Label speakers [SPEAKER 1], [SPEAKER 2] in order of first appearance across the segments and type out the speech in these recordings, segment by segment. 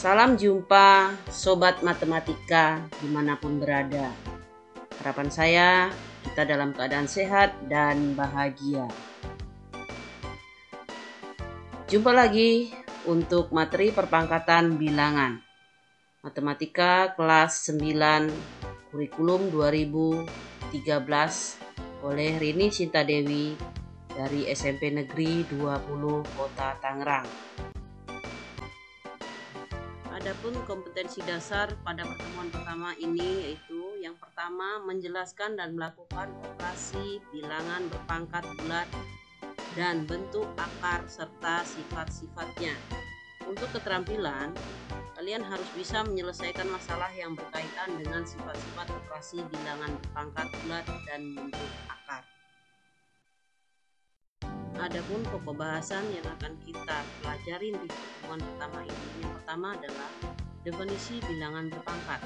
[SPEAKER 1] Salam jumpa Sobat Matematika dimanapun berada. Harapan saya kita dalam keadaan sehat dan bahagia. Jumpa lagi untuk materi perpangkatan bilangan Matematika kelas 9 kurikulum 2013 oleh Rini Sinta Dewi dari SMP Negeri 20 Kota Tangerang. Adapun kompetensi dasar pada pertemuan pertama ini yaitu yang pertama menjelaskan dan melakukan operasi bilangan berpangkat bulat dan bentuk akar serta sifat-sifatnya. Untuk keterampilan, kalian harus bisa menyelesaikan masalah yang berkaitan dengan sifat-sifat operasi bilangan berpangkat bulat dan bentuk akar. Adapun pokok bahasan yang akan kita pelajari di pertemuan pertama ini, yang pertama adalah definisi bilangan berpangkat,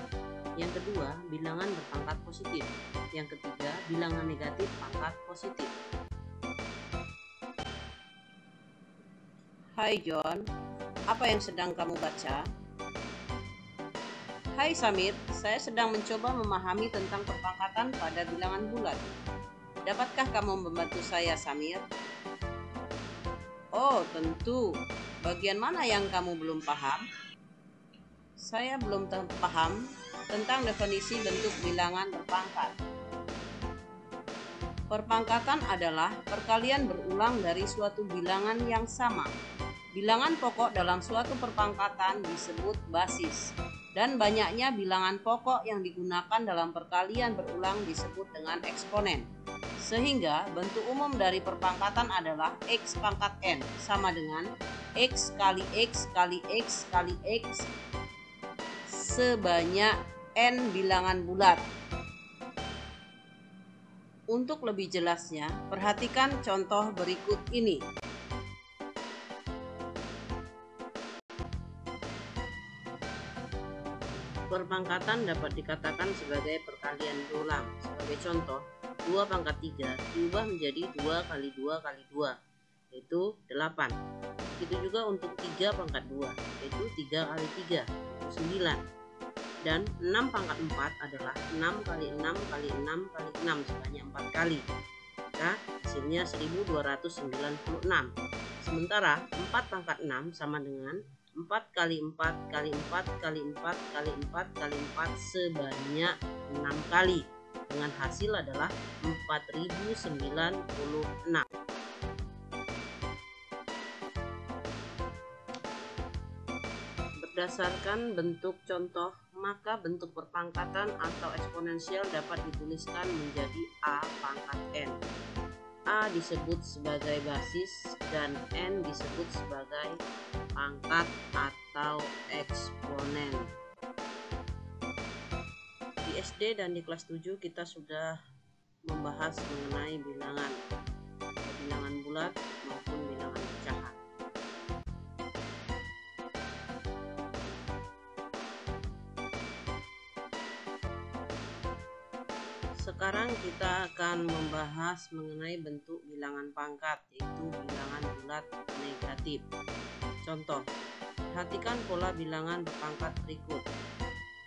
[SPEAKER 1] yang kedua bilangan berpangkat positif, yang ketiga bilangan negatif pangkat positif. Hai John, apa yang sedang kamu baca? Hai Samir, saya sedang mencoba memahami tentang perpangkatan pada bilangan bulat. Dapatkah kamu membantu saya, Samir? Oh, tentu. Bagian mana yang kamu belum paham? Saya belum paham tentang definisi bentuk bilangan berpangkat. Perpangkatan adalah perkalian berulang dari suatu bilangan yang sama. Bilangan pokok dalam suatu perpangkatan disebut basis, dan banyaknya bilangan pokok yang digunakan dalam perkalian berulang disebut dengan eksponen. Sehingga bentuk umum dari perpangkatan adalah X pangkat N sama dengan X kali X kali X kali X sebanyak N bilangan bulat. Untuk lebih jelasnya, perhatikan contoh berikut ini. Perpangkatan dapat dikatakan sebagai perkalian berulang. Sebagai contoh, 2 pangkat 3 diubah menjadi 2 kali 2 kali 2, yaitu 8. Begitu juga untuk 3 pangkat 2, yaitu 3 kali 3, yaitu 9. Dan 6 pangkat 4 adalah 6 kali 6 kali 6 kali 6 sebanyak 4 kali. Maka hasilnya 1296. Sementara 4 pangkat 6 sama dengan 4 kali 4 kali 4 kali 4 kali 4 kali 4 sebanyak 6 kali. Dengan hasil adalah 4096. Berdasarkan bentuk contoh, maka bentuk perpangkatan atau eksponensial dapat dituliskan menjadi A pangkat N. A disebut sebagai basis dan N disebut sebagai pangkat atau eksponen. Di SD dan di kelas 7 kita sudah membahas mengenai bilangan bulat maupun bilangan pecahan. Sekarang kita akan membahas mengenai bentuk bilangan pangkat, yaitu bilangan bulat negatif. Contoh, perhatikan pola bilangan berpangkat berikut.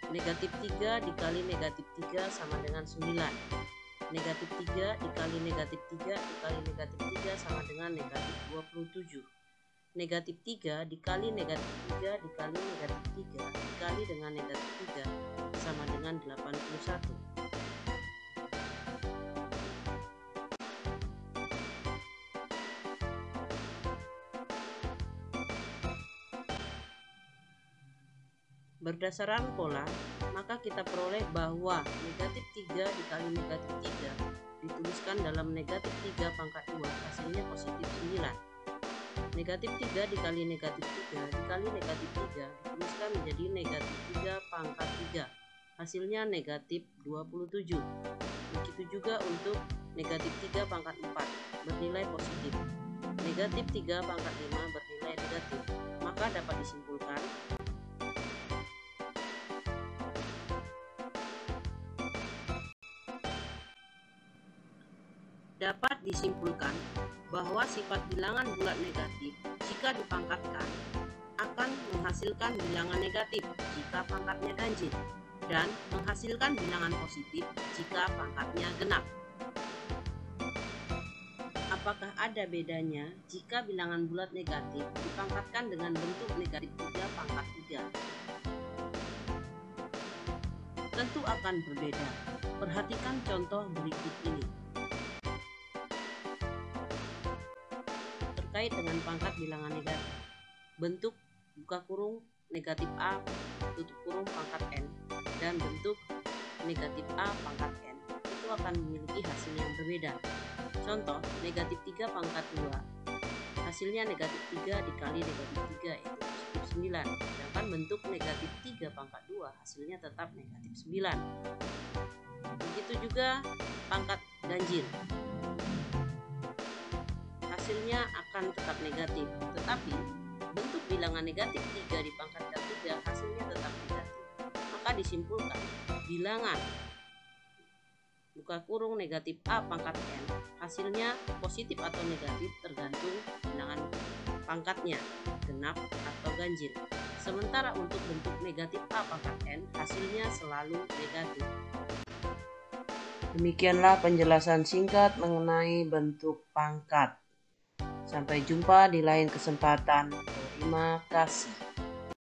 [SPEAKER 1] Negatif 3 dikali negatif 3 sama dengan 9. Negatif 3 dikali negatif 3 dikali negatif 3 sama dengan negatif 27. Negatif 3 dikali negatif 3 dikali negatif 3 dikali dengan negatif 3 sama dengan 81. Berdasarkan pola, maka kita peroleh bahwa negatif 3 dikali negatif 3 dituliskan dalam negatif 3 pangkat 2, hasilnya positif 9. Negatif 3 dikali negatif 3 dikali negatif 3 dituliskan menjadi negatif 3 pangkat 3, hasilnya negatif 27. Begitu juga untuk negatif 3 pangkat 4 bernilai positif. Negatif 3 pangkat 5 bernilai negatif. Maka dapat disimpulkan bahwa sifat bilangan bulat negatif jika dipangkatkan akan menghasilkan bilangan negatif jika pangkatnya ganjil dan menghasilkan bilangan positif jika pangkatnya genap. Apakah ada bedanya jika bilangan bulat negatif dipangkatkan dengan bentuk negatif 3 pangkat 3? Tentu akan berbeda. Perhatikan contoh berikut ini. Terkait dengan pangkat bilangan negatif, bentuk buka kurung negatif A tutup kurung pangkat N dan bentuk negatif A pangkat N itu akan memiliki hasil yang berbeda. Contoh, negatif 3 pangkat 2 hasilnya negatif 3 dikali negatif 3 yaitu positif 9, sedangkan bentuk negatif 3 pangkat 2 hasilnya tetap negatif 9. Begitu juga pangkat ganjil, hasilnya akan tetap negatif, tetapi bentuk bilangan negatif 3 dipangkatkan 3 hasilnya tetap negatif. Maka disimpulkan bilangan buka kurung negatif A pangkat N hasilnya positif atau negatif tergantung bilangan pangkatnya, genap atau ganjil. Sementara untuk bentuk negatif A pangkat N hasilnya selalu negatif. Demikianlah penjelasan singkat mengenai bentuk pangkat. Sampai jumpa di lain kesempatan. Terima kasih.